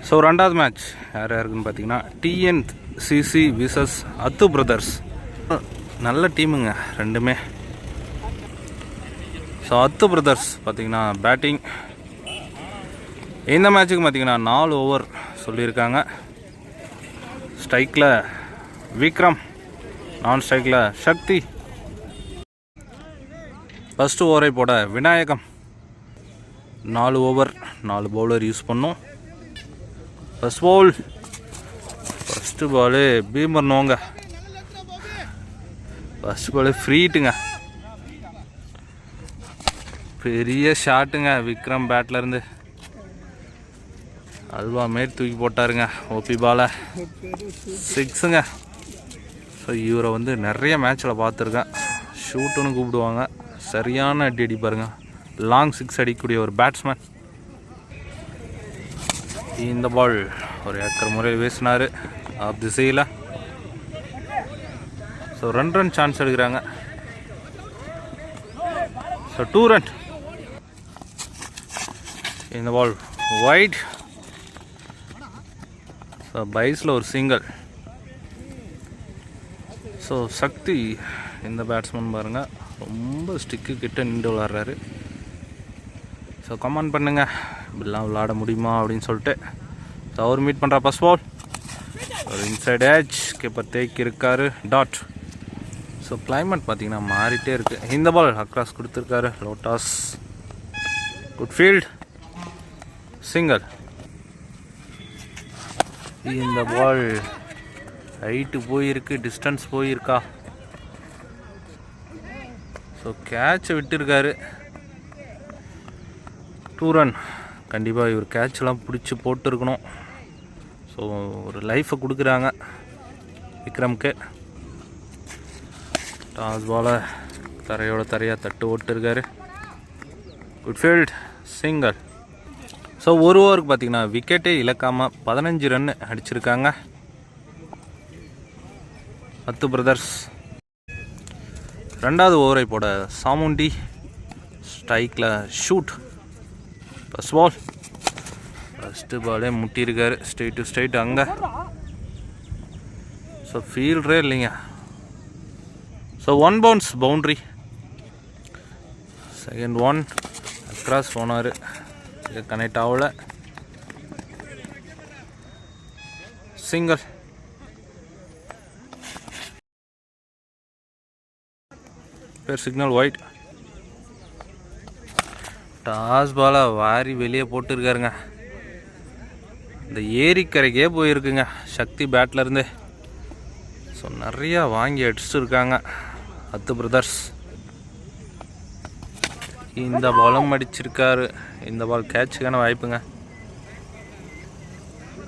So ரெண்டாவது match யார் யாருக்குன்னு பார்த்தீங்கன்னா டிஎன்சிசி விசஸ் அத்து பிரதர்ஸ். நல்ல டீமுங்க ரெண்டுமே. ஸோ அத்து பிரதர்ஸ் பார்த்தீங்கன்னா பேட்டிங். இந்த மேட்ச்சுக்கு பார்த்தீங்கன்னா 4 ஓவர் சொல்லியிருக்காங்க. ஸ்ட்ரைக்கில் விக்ரம், நான் ஸ்ட்ரைக்கில் சக்தி. ஃபஸ்ட்டு ஓவரை போட விநாயகம். 4 ஓவர் 4 பவுலர் யூஸ் பண்ணோம். ஃபஸ்ட்டு பாலு பீமர் நோங்க. ஃபஸ்ட்டு பாலு ஃப்ரீட்டுங்க. பெரிய ஷாட்டுங்க விக்ரம் பேட்லேருந்து. அல்வா மாரி தூக்கி போட்டாருங்க ஓபி பாலை. 6ங்க. ஸோ இவரை வந்து நிறைய மேட்ச்சில் பார்த்துருக்கேன். ஷூட்டுன்னு கூப்பிடுவாங்க. சரியான அடி அடிப்பாருங்க. லாங் 6 அடிக்கக்கூடிய ஒரு பேட்ஸ்மேன். இந்த பால் ஒரு ஏக்கர் முறையில் வீசினார் ஆஃப் திசையில். ஸோ 2 ரன் சான்ஸ் எடுக்கிறாங்க. So 2 run. இந்த பால் வைட். ஸோ பைஸில் ஒரு சிங்கிள். ஸோ சக்தி இந்த பேட்ஸ்மேன் பாருங்கள் ரொம்ப ஸ்டிக்கு கிட்ட நின்று விளாட்றாரு. ஸோ கமெண்ட் பண்ணுங்க இப்படிலாம் விளாட முடியுமா அப்படின்னு சொல்லிட்டு. ஸோ அவர் மீட் பண்ணுற ஃபர்ஸ்ட் பால் ஒரு இன்சைட் ஏஜ். கீப்பர் தேக்கி இருக்காரு. டாட். ஸோ கிளைமேட் பார்த்தீங்கன்னா மாறிட்டே இருக்குது. இந்த பால் அக்ராஸ் கொடுத்துருக்காரு லோட்டாஸ். Good field. சிங்கிள். இந்த பால் ஹைட்டு போயிருக்கு, டிஸ்டன்ஸ் போயிருக்கா. ஸோ கேட்சை விட்டுருக்காரு. 2 ரன். கண்டிப்பாக இவர் கேட்செலாம் பிடிச்சி போட்டுருக்கணும். ஸோ ஒரு லைஃப்பை கொடுக்குறாங்க விக்ரம்க்கு. டாஸ் பாலை தரையோட தரையாக தட்டு ஓட்டுருக்காரு. Good field. சிங்கிள். ஸோ ஒரு ஓவருக்கு பார்த்தீங்கன்னா விக்கெட்டே இழக்காமல் 15 ரன் அடிச்சிருக்காங்க அத்து பிரதர்ஸ். ரெண்டாவது ஓவரை போட சாமுண்டி. ஸ்ட்ரைக்கில் ஷூட். First ball. ஃபஸ்ட்டு பாலே முட்டியிருக்காரு. ஸ்ட்ரெயிட் டு ஸ்ட்ரெயிட் அங்கே. ஸோ ஃபீல்டரே இல்லைங்க. So 1 bounce boundary. Second 1 across போனார். கனெக்ட் ஆகல. சிங்கிள். பேர் சிக்னல் ஒயிட். டாஸ் பாலை வாரி வெளியே போட்டுருக்காருங்க. இந்த ஏரிக்கரைக்கே போயிருக்குங்க சக்தி பேட்லேருந்து. ஸோ நிறையா வாங்கி அடிச்சுருக்காங்க அத்து பிரதர்ஸ். இந்த பாலும் அடிச்சிருக்காரு. இந்த பால் கேட்சுக்கான வாய்ப்புங்க.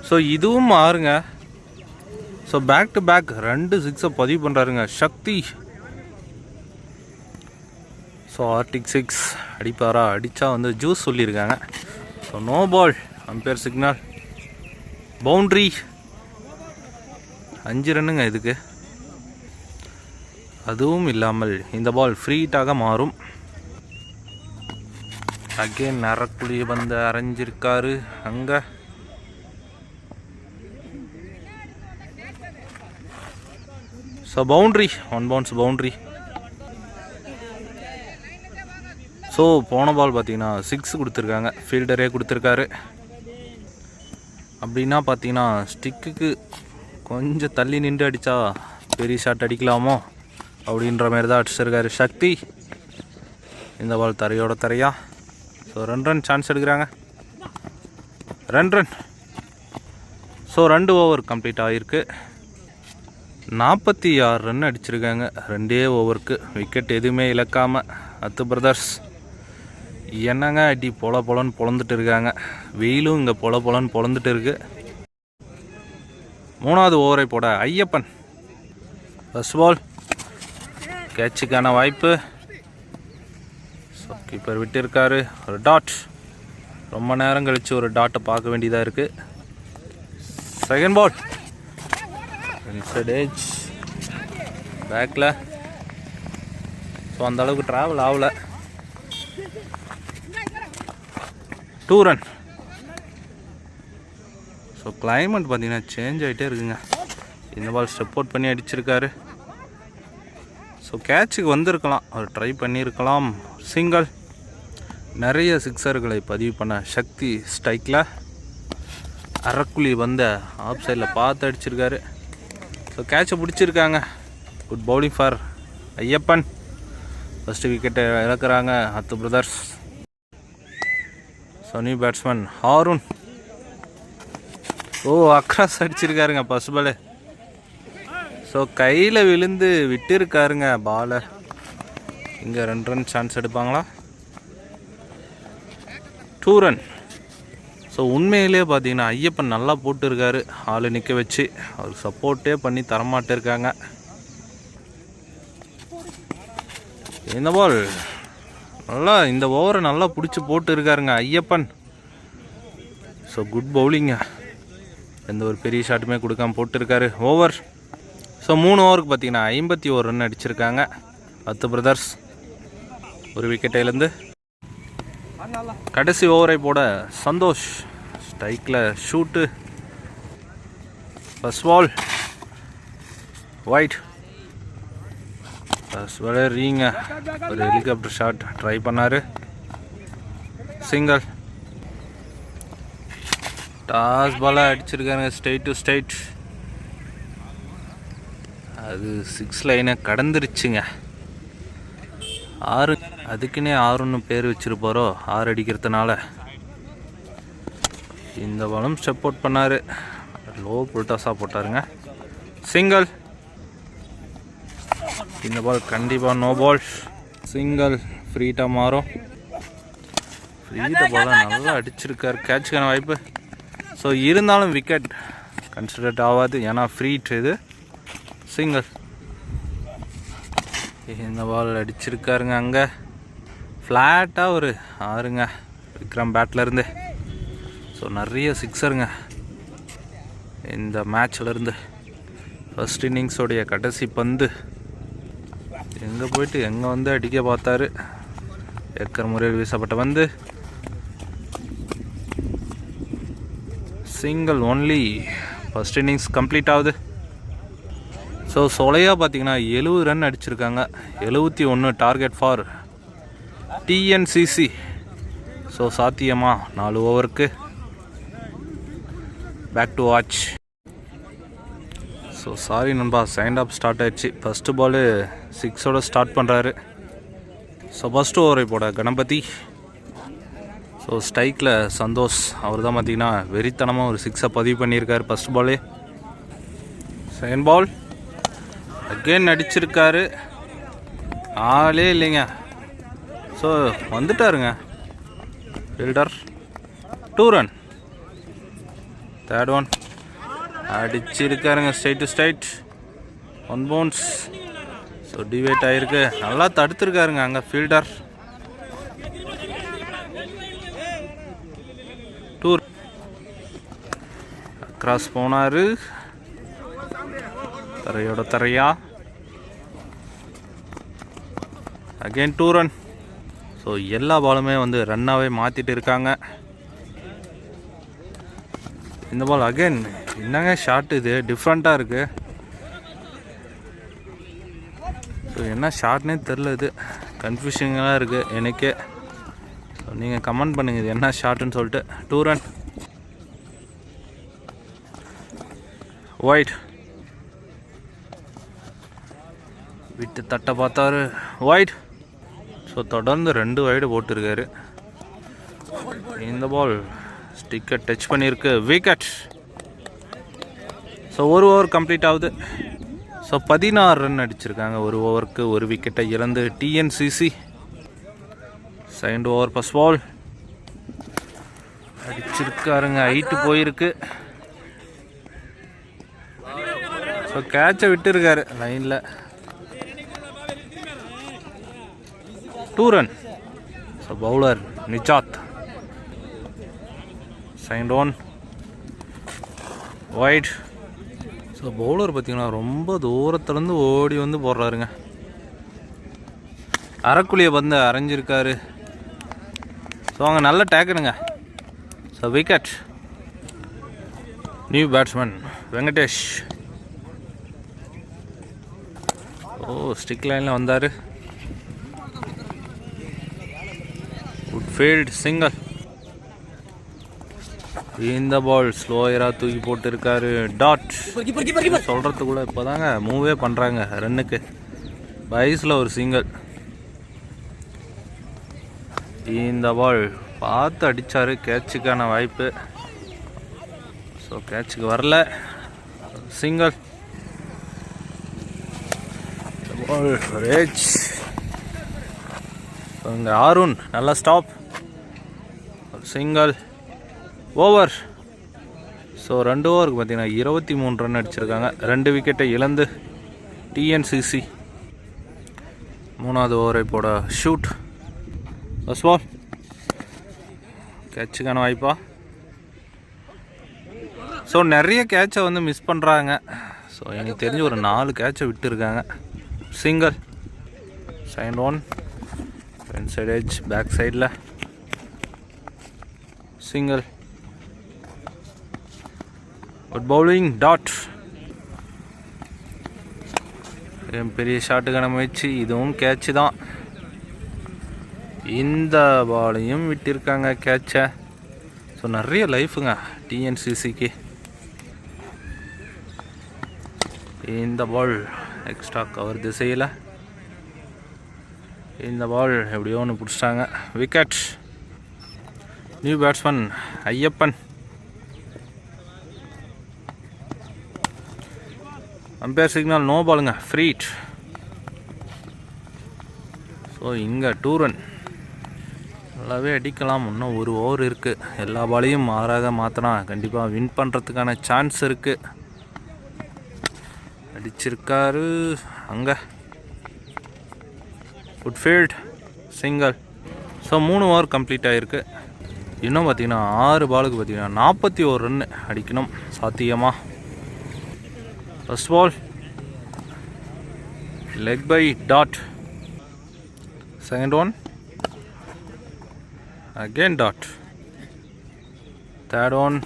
ஸோ இதுவும் மாறுங்க. ஸோ பேக் டு பேக் 2 6 பதிவு பண்ணுறாருங்க சக்தி. So Arctic 6 அடிப்பாரா? அடித்தா வந்து ஜூஸ் சொல்லியிருக்காங்க. So no ball. Umpire signal. Boundary. 5 ரன்னுங்க இதுக்கு. அதுவும் இல்லாமல் இந்த பால் ஃப்ரீட்டாக மாறும். அகேன் நரக்குழி வந்து அரைஞ்சிருக்காரு அங்கே. So boundary. 1 bounce boundary. So போன பால் பார்த்தீங்கன்னா 6 கொடுத்துருக்காங்க. ஃபீல்டரே கொடுத்துருக்காரு. அப்படின்னா பார்த்தீங்கன்னா ஸ்டிக்குக்கு கொஞ்சம் தள்ளி நின்று அடித்தா பெரிய ஷாட் அடிக்கலாமோ அப்படின்ற மாதிரி தான் அடிச்சிருக்காரு சக்தி. இந்த பால் தரையோட தரையா. ஸோ 2 ரன் சான்ஸ் எடுக்கிறாங்க. 2 ரன். ஸோ 2 ஓவர் கம்ப்ளீட் ஆகிருக்கு. 46 ரன் அடிச்சிருக்காங்க 2 ஓவருக்கு. விக்கெட் எதுவுமே இழக்காமல் அத்து பிரதர்ஸ். என்னங்க அடி பொல பொலன்னு பொழந்துட்டு இருக்காங்க. வெயிலும் இங்கே பொல பொலன்னு பொழந்துட்டு இருக்கு. 3வது ஓவரை போட ஐயப்பன். ஃபர்ஸ்ட் பால் கேட்சுக்கான வாய்ப்பு. ஸோ கீப்பர் விட்டுருக்காரு. ஒரு டாட். ரொம்ப நேரம் கழித்து ஒரு டாட்டை பார்க்க வேண்டியதாக இருக்குது. செகண்ட் பால் இன்சைட் ஏஜ் பேக்கில். ஸோ அந்தளவுக்கு ட்ராவல் ஆகலை. 2 ரன். ஸோ கிளைமேட் பார்த்திங்கன்னா சேஞ்ச் ஆகிட்டே இருக்குங்க. இந்த பால் ஸ்டெப் அவுட் பண்ணி அடிச்சிருக்காரு. ஸோ கேட்சுக்கு வந்திருக்கலாம், அவர் ட்ரை பண்ணியிருக்கலாம். சிங்கிள். நிறைய சிக்ஸர்களை பதிவு பண்ண சக்தி ஸ்ட்ரைக்கில் அரக்குழி வந்த ஆஃப் சைடில் பார்த்து அடிச்சிருக்காரு. ஸோ கேட்சை பிடிச்சிருக்காங்க. Good bowling for Ayyappan. First விக்கெட்டை இழக்கிறாங்க Hathu brothers. So new batsman Haroon. Across அடிச்சிருக்காருங்க ஃபஸ்ட் பாலு. ஸோ கையில் விழுந்து விட்டுருக்காருங்க பாலை. இங்கே 2 ரன் சான்ஸ் எடுப்பாங்களா? 2 ரன். ஸோ உண்மையிலே பார்த்தீங்கன்னா ஐயப்பன் நல்லா போட்டுருக்காரு. ஆள் நிற்க வச்சு அவர் சப்போர்ட்டே பண்ணி தரமாட்டிருக்காங்க. இந்த பால் நல்லா, இந்த ஓவரை நல்லா பிடிச்சி போட்டு இருக்காருங்க ஐயப்பன். So good பவுலிங்க. எந்த ஒரு பெரிய ஷாட்டுமே கொடுக்காம போட்டிருக்காரு ஓவர். ஸோ 3 ஓவருக்கு பார்த்தீங்கன்னா 51 ரன் அடிச்சிருக்காங்க ஹத்து பிரதர்ஸ். ஒரு விக்கெட்டையிலேருந்து கடைசி ஓவரை போட சந்தோஷ். ஸ்ட்ரைக்கில் ஷூட்டு. First ball wide. ஃபர்ஸ்ட் பாலே ரீங்க. ஒரு ஹெலிகாப்டர் ஷாட் ட்ரை பண்ணார். சிங்கிள். டாஸ் பாலாக அடிச்சிருக்காங்க ஸ்ட்ரெயிட் டு ஸ்ட்ரெயிட். அது 6 லைனை கடந்துருச்சுங்க. 6. அதுக்குன்னே 6ன்னு பேர் வச்சுருப்பாரோ 6 அடிக்கிறதுனால. இந்த பாலும் ஸ்டெப் அவுட் பண்ணார். லோ புல்டாஸாக போட்டாருங்க. சிங்கிள். இந்த பால் கண்டிப்பாக நோ பால். சிங்கிள். ஃப்ரீட்டாக மாறும். ஃப்ரீட்ட பாலாக நல்லா அடிச்சிருக்காரு. கேட்சுக்கான வாய்ப்பு. ஸோ இருந்தாலும் விக்கெட் கன்சிடர்ட் ஆகாது, ஏன்னா ஃப்ரீட் இது. சிங்கிள். இந்த பால் அடிச்சிருக்காருங்க. அங்கே ஃப்ளாட்டாக ஒரு 6ங்க விக்ரம் பேட்லேருந்து. ஸோ நிறைய சிக்ஸருங்க இந்த மேட்ச்லேருந்து. ஃபஸ்ட் இன்னிங்ஸோடைய கடைசி பந்து எங்கே போயிட்டு எங்கே வந்து அடிக்க பார்த்தாரு. ஏக்கர் முறையில் வீசப்பட்ட வந்து single only. First innings complete ஆகுது. ஸோ சொலையாக பார்த்தீங்கன்னா 70 ரன் அடிச்சிருக்காங்க. 71 டார்கெட் ஃபார் டிஎன்சிசி. ஸோ சாத்தியமா 4 ஓவருக்கு? Back to watch. So sorry நண்பா, செகண்ட் ஆஃப் ஸ்டார்ட் ஆயிடுச்சு. ஃபஸ்ட்டு பாலு 6ஓட ஸ்டார்ட் பண்ணுறாரு. ஸோ ஃபஸ்ட்டு ஓவரை போட கணபதி. ஸோ ஸ்ட்ரைக்கில் சந்தோஷ். அவர் தான் பார்த்தீங்கன்னா வெறித்தனமாக ஒரு 6 பதிவு பண்ணியிருக்காரு ஃபஸ்ட் பாலே. செகண்ட் பால் அகெயின் அடிச்சிருக்காரு. ஆளே இல்லைங்க. ஸோ வந்துட்டாருங்க ஃபீல்டர். 2 ரன். தேர்ட் ஒன் அடிச்சிருக்காருங்க straight to straight. 1 bounce. So deviate ஆகிருக்கு. நல்லா தடுத்துருக்காருங்க அங்கே ஃபீல்டர். 2 கிராஸ் போனார் தரையோட தரையா. Again 2 run. ஸோ எல்லா பாலுமே வந்து ரன்னாகவே மாற்றிட்டு இருக்காங்க. இந்த பால் அகெயின் என்னங்க ஷாட் இது, டிஃப்ரெண்ட்டாக இருக்குது. ஸோ என்ன ஷாட்னே தெரில, இது கன்ஃபியூஷனாக இருக்குது எனக்கே. ஸோ நீங்கள் கமெண்ட் பண்ணுங்கள் இது என்ன ஷாட்டுன்னு சொல்லிட்டு. 2 ரன். ஒயிட். விட்டு தட்டை பார்த்தாரு. ஒயிட். ஸோ தொடர்ந்து 2 வைடு போட்டிருக்காரு. இந்த பால் ஸ்டிக்கை டச் பண்ணியிருக்கு. விக்கெட். ஸோ 1 ஓவர் கம்ப்ளீட் ஆகுது. ஸோ 16 ரன் அடிச்சிருக்காங்க. 1 ஓவருக்கு 1 விக்கெட்டை இழந்து TNCC. Second over first ball அடிச்சிருக்காருங்க. ஹைட்டு போயிருக்கு. ஸோ கேட்சை விட்டுருக்காரு லைனில். 2 run. So bowler Nijat. Second one wide. So bowler பார்த்திங்கன்னா ரொம்ப தூரத்துலேருந்து ஓடி வந்து போடுறாருங்க. அரைக்குழியை வந்து அரைஞ்சிருக்காரு. ஸோ அவங்க நல்ல டேக்கனுங்க. So wicket. New batsman Venkatesh. Stick லைனில் வந்தார். Good field single. இந்த பால் ஸ்லோயராக தூக்கி போட்டுருக்காரு. டாட். சொல்கிறதுக்குள்ள இப்போ தாங்க மூவே பண்ணுறாங்க ரன்னுக்கு. வயசில் ஒரு சிங்கிள். இந்த பால் பார்த்து அடித்தார். கேட்சுக்கான வாய்ப்பு. ஸோ கேட்சுக்கு வரல. சிங்கிள். பால் ரேஜ். இங்கே ஆருண் நல்லா ஸ்டாப். சிங்கிள். ஓவர். ஸோ 2 ஓவருக்கு பார்த்தீங்கன்னா 23 ரன் அடிச்சிருக்காங்க. 2 விக்கெட்டை இழந்து டிஎன்சிசி 3வது ஓவரை போட ஷூட். First ball. கேட்சுக்கான வாய்ப்பா. ஸோ நிறைய கேட்சை வந்து மிஸ் பண்ணுறாங்க. ஸோ எனக்கு தெரிஞ்சு ஒரு 4 கேட்சை விட்டுருக்காங்க. சிங்கிள். சைன் one. Front side edge back சைடில். சிங்கிள். Good bowling. டாட். பெரிய ஷாட்டுக்கான முயற்சி. இதுவும் கேட்சு தான். இந்த பாலையும் விட்டிருக்காங்க கேட்சை. ஸோ நிறைய லைஃபுங்க டிஎன்சிசிக்கு. இந்த பால் எக்ஸ்ட்ரா கவர் திசையில். இந்த பால் எப்படியோ ஒன்று பிடிச்சிட்டாங்க. Wicket. New batsman Ayyappan. Umpire signal no பாலுங்க. ஃப்ரீட். ஸோ இங்கே 2 ரன். நல்லாவே அடிக்கலாம். இன்னும் 1 ஓவர் இருக்குது. எல்லா பாலையும் மாறாக மாற்றினா கண்டிப்பாக வின் பண்ணுறதுக்கான சான்ஸ் இருக்குது. அடிச்சிருக்காரு அங்கே. குட்ஃபீல்ட் சிங்கிள். ஸோ 3 ஓவர் கம்ப்ளீட் ஆகிருக்கு. இன்னும் பார்த்தீங்கன்னா 6 பாலுக்கு பார்த்தீங்கன்னா 41 ரன் அடிக்கணும் சாத்தியமாக. First ball. Leg bye dot. Second one. Again dot. Third one.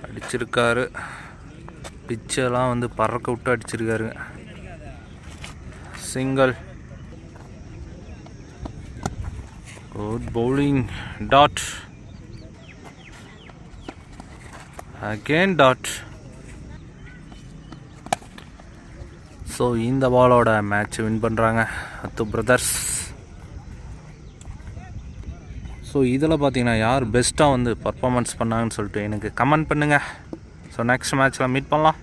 அடிச்சிருக்காரு. பிச்செல்லாம் வந்து பறக்க விட்டு அடிச்சிருக்காரு. Single. Good bowling. Dot. Again dot. So இந்த பாலோட மேட்ச் வின் பண்ணுறாங்க அத்து பிரதர்ஸ். ஸோ இதில் பார்த்தீங்கன்னா யார் பெஸ்ட்டாக வந்து பர்ஃபார்மன்ஸ் பண்ணாங்கன்னு சொல்லிட்டு எனக்கு கமெண்ட் பண்ணுங்கள். ஸோ நெக்ஸ்ட் மேட்ச்சில் மீட் பண்ணலாம்.